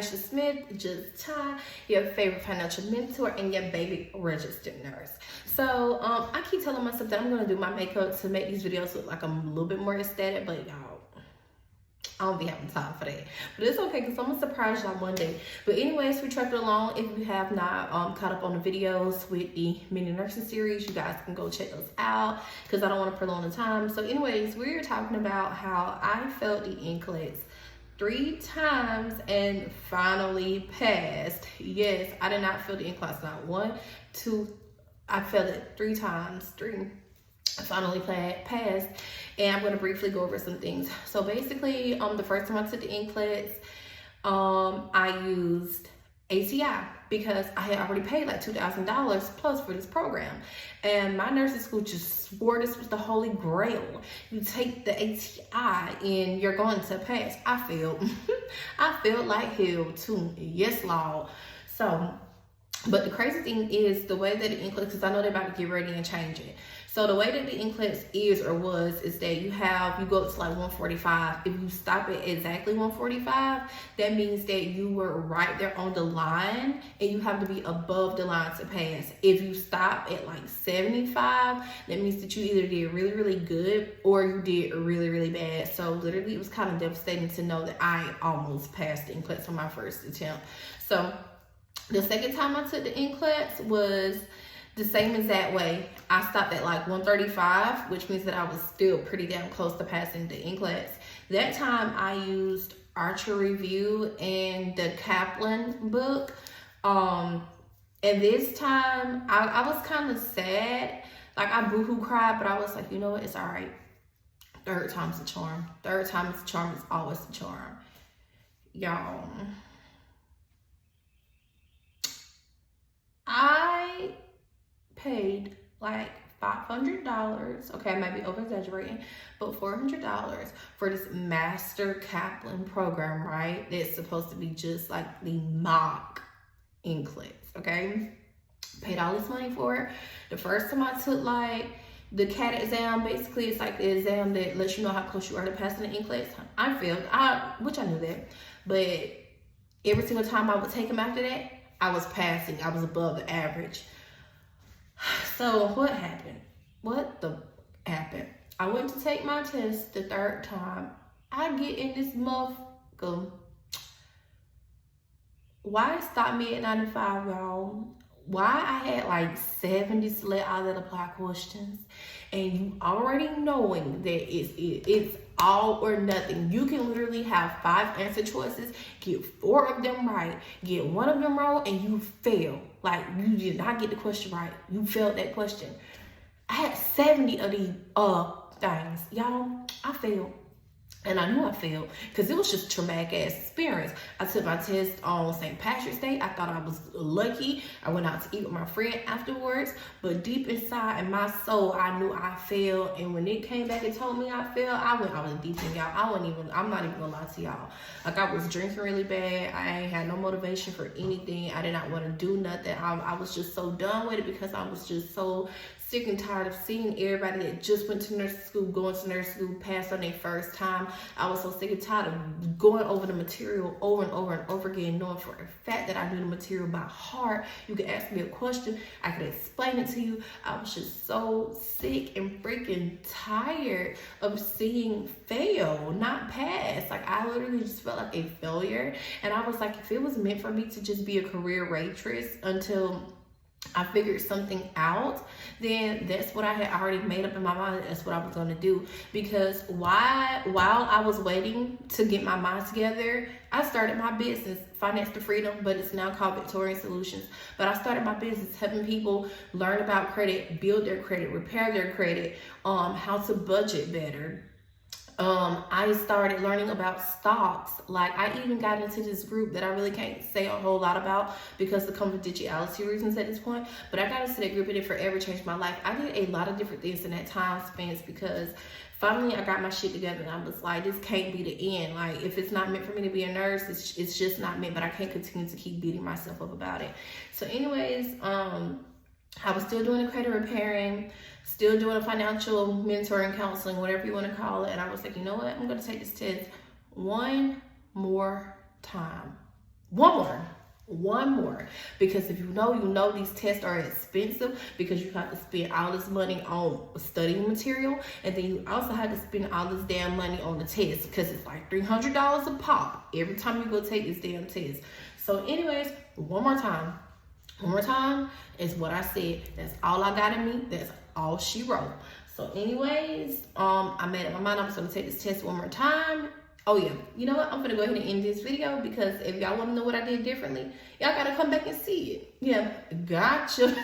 Aisha Smith, just Ty, your favorite financial mentor and your baby registered nurse. So I keep telling myself that I'm gonna do my makeup to make these videos look like I'm a little bit more aesthetic, but y'all, I don't be having time for that. But it's okay because I'm gonna surprise y'all one day. But anyways, we tracked it along. If you have not caught up on the videos with the mini nursing series, you guys can go check those out because I don't want to prolong the time. So anyways, we're talking about how I failed the NCLEX 3 times and finally passed. Yes, I did not fail the NCLEX, not 1, 2. I failed it 3 times. 3. Finally passed, and I'm going to briefly go over some things. So basically, the first time I took the NCLEX, I used ATI because I had already paid like $2,000 plus for this program, and my nursing school just swore this was the holy grail. You take the ATI and you're going to pass. I failed. I failed like hell too. Yes, Lord. So, but the crazy thing is the way that the NCLEX, because I know they're about to get ready and change it. So the way that the NCLEX is or was is that you go up to like 145. If you stop at exactly 145, that means that you were right there on the line and you have to be above the line to pass. If you stop at like 75, that means that you either did really, really good or you did really, really bad. So literally it was kind of devastating to know that I almost passed the NCLEX on my first attempt. So the second time I took the NCLEX was the same exact way. I stopped at like 135, which means that I was still pretty damn close to passing the NCLEX. That time I used Archer Review and the Kaplan book. And this time I was kind of sad. Like I boohoo cried, but I was like, you know what, it's all right. Third time's the charm. Third time is the charm, is always the charm. Y'all, I paid like $500. Okay, I might be over exaggerating, but $400 for this Master Kaplan program, right? That's supposed to be just like the mock NCLEX, okay? Paid all this money for it. The first time I took like the CAT exam, basically it's like the exam that lets you know how close you are to passing the NCLEX. I failed, which I knew that, but every single time I would take them after that, I was passing. I was above the average. So what happened? Happened? I went to take my test the third time. I get in this motherfucker. Why it stopped me at 95, y'all? Why I had like 70 select all that apply questions, and you already knowing that it's all or nothing. You can literally have 5 answer choices, get 4 of them right, get 1 of them wrong, and you fail. Like you did not get the question right. You failed that question. I had 70 of these things, y'all. I failed. And I knew I failed because it was just a traumatic ass experience. I took my test on St. Patrick's Day. I thought I was lucky. I went out to eat with my friend afterwards. But deep inside in my soul, I knew I failed. And when it came back and told me I failed, I was deep in, y'all. I'm not even gonna lie to y'all. Like I was drinking really bad. I ain't had no motivation for anything. I did not want to do nothing. I was just so done with it because I was just so sick and tired of seeing everybody that just went to nursing school, going to nursing school, passed on their first time. I was so sick and tired of going over the material over and over and over again, knowing for a fact that I knew the material by heart. You could ask me a question, I could explain it to you. I was just so sick and freaking tired of seeing fail, not pass. Like I literally just felt like a failure. And I was like, if it was meant for me to just be a career waitress until I figured something out, then that's what I had already made up in my mind. That's what I was going to do. Because while I was waiting to get my mind together, I started my business, Finance to Freedom, but it's now called Victorian Solutions. But I started my business helping people learn about credit, build their credit, repair their credit, how to budget better. I started learning about stocks. Like I even got into this group that I really can't say a whole lot about because of confidentiality reasons at this point, but I got into that group and it forever changed my life. I did a lot of different things in that time span because finally I got my shit together and I was like, this can't be the end. Like if it's not meant for me to be a nurse, it's just not meant, but I can't continue to keep beating myself up about it. So anyways, I was still doing the credit repairing, still doing a financial mentoring, counseling, whatever you want to call it. And I was like, you know what? I'm going to take this test one more time. One more. Because if you know these tests are expensive because you have to spend all this money on studying material, and then you also have to spend all this damn money on the test because it's like $300 a pop every time you go take this damn test. So anyways, one more time is what I said. That's all I got in me. That's all she wrote. So anyways, I made up my mind. I'm just gonna take this test one more time. Oh yeah, you know what? I'm gonna go ahead and end this video because if y'all wanna know what I did differently, y'all gotta come back and see it. Yeah, gotcha.